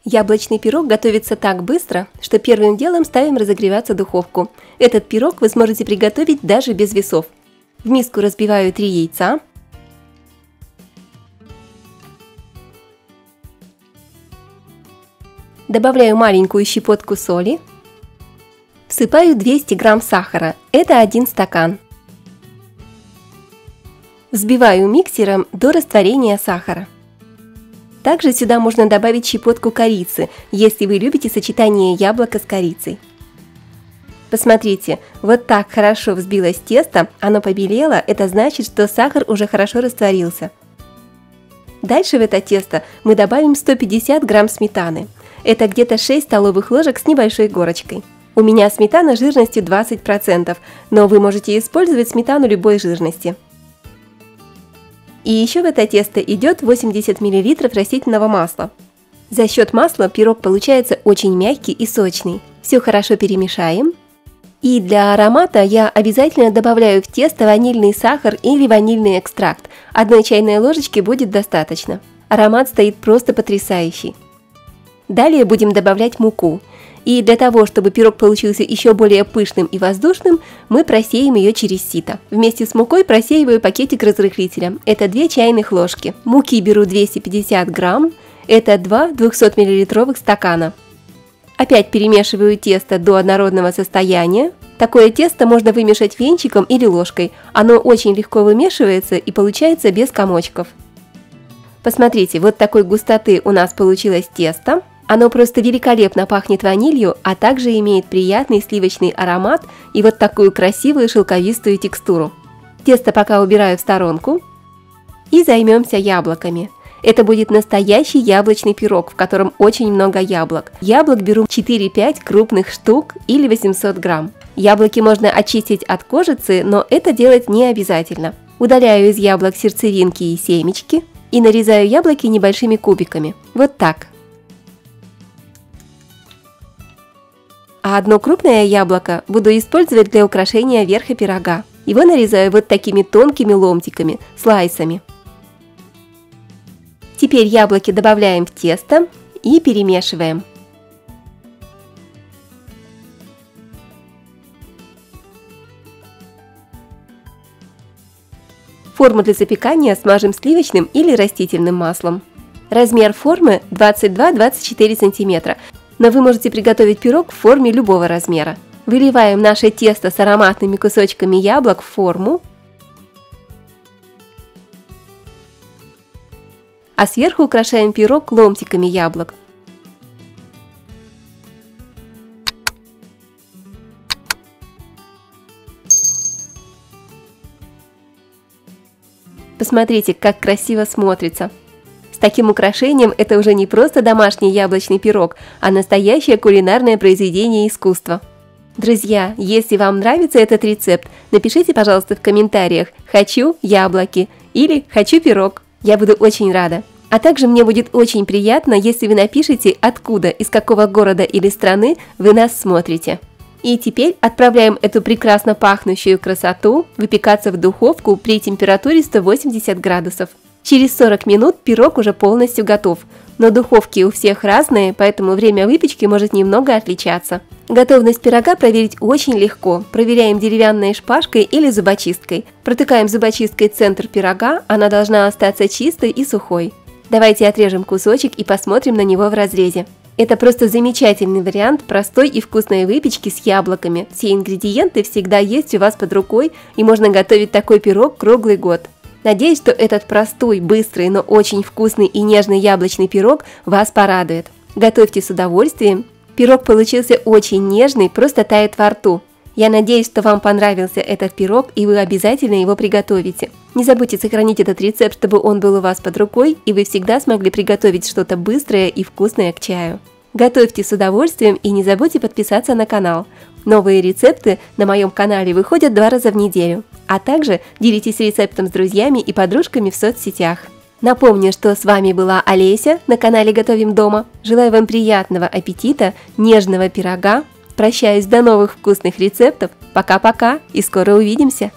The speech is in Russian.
Яблочный пирог готовится так быстро, что первым делом ставим разогреваться духовку. Этот пирог вы сможете приготовить даже без весов. В миску разбиваю 3 яйца. Добавляю маленькую щепотку соли. Всыпаю 200 грамм сахара, это 1 стакан. Взбиваю миксером до растворения сахара. Также сюда можно добавить щепотку корицы, если вы любите сочетание яблока с корицей. Посмотрите, вот так хорошо взбилось тесто, оно побелело, это значит, что сахар уже хорошо растворился. Дальше в это тесто мы добавим 150 грамм сметаны. Это где-то 6 столовых ложек с небольшой горочкой. У меня сметана жирностью 20%, но вы можете использовать сметану любой жирности. И еще в это тесто идет 80 мл растительного масла. За счет масла пирог получается очень мягкий и сочный. Все хорошо перемешаем. И для аромата я обязательно добавляю в тесто ванильный сахар или ванильный экстракт. 1 чайной ложечки будет достаточно. Аромат стоит просто потрясающий. Далее будем добавлять муку. И для того, чтобы пирог получился еще более пышным и воздушным, мы просеем ее через сито. Вместе с мукой просеиваю пакетик разрыхлителя. Это 2 чайных ложки. Муки беру 250 грамм. Это 2 200-мл стакана. Опять перемешиваю тесто до однородного состояния. Такое тесто можно вымешать венчиком или ложкой. Оно очень легко вымешивается и получается без комочков. Посмотрите, вот такой густоты у нас получилось тесто. Оно просто великолепно пахнет ванилью, а также имеет приятный сливочный аромат и вот такую красивую шелковистую текстуру. Тесто пока убираю в сторонку. И займемся яблоками. Это будет настоящий яблочный пирог, в котором очень много яблок. Яблок беру 4-5 крупных штук или 800 грамм. Яблоки можно очистить от кожицы, но это делать не обязательно. Удаляю из яблок сердцевинки и семечки и нарезаю яблоки небольшими кубиками. Вот так. А одно крупное яблоко буду использовать для украшения верха пирога. Его нарезаю вот такими тонкими ломтиками, слайсами. Теперь яблоки добавляем в тесто и перемешиваем. Форму для запекания смажем сливочным или растительным маслом. Размер формы 22-24 см. Но вы можете приготовить пирог в форме любого размера. Выливаем наше тесто с ароматными кусочками яблок в форму. А сверху украшаем пирог ломтиками яблок. Посмотрите, как красиво смотрится. С таким украшением это уже не просто домашний яблочный пирог, а настоящее кулинарное произведение искусства. Друзья, если вам нравится этот рецепт, напишите, пожалуйста, в комментариях «Хочу яблоки» или «Хочу пирог». Я буду очень рада. А также мне будет очень приятно, если вы напишите, откуда, из какого города или страны вы нас смотрите. И теперь отправляем эту прекрасно пахнущую красоту выпекаться в духовку при температуре 180 градусов. Через 40 минут пирог уже полностью готов, но духовки у всех разные, поэтому время выпечки может немного отличаться. Готовность пирога проверить очень легко. Проверяем деревянной шпажкой или зубочисткой. Протыкаем зубочисткой центр пирога, она должна остаться чистой и сухой. Давайте отрежем кусочек и посмотрим на него в разрезе. Это просто замечательный вариант простой и вкусной выпечки с яблоками. Все ингредиенты всегда есть у вас под рукой, и можно готовить такой пирог круглый год. Надеюсь, что этот простой, быстрый, но очень вкусный и нежный яблочный пирог вас порадует. Готовьте с удовольствием. Пирог получился очень нежный, просто тает во рту. Я надеюсь, что вам понравился этот пирог и вы обязательно его приготовите. Не забудьте сохранить этот рецепт, чтобы он был у вас под рукой и вы всегда смогли приготовить что-то быстрое и вкусное к чаю. Готовьте с удовольствием и не забудьте подписаться на канал. Новые рецепты на моем канале выходят 2 раза в неделю. А также делитесь рецептом с друзьями и подружками в соцсетях. Напомню, что с вами была Олеся на канале Готовим дома. Желаю вам приятного аппетита, нежного пирога. Прощаюсь до новых вкусных рецептов. Пока-пока и скоро увидимся!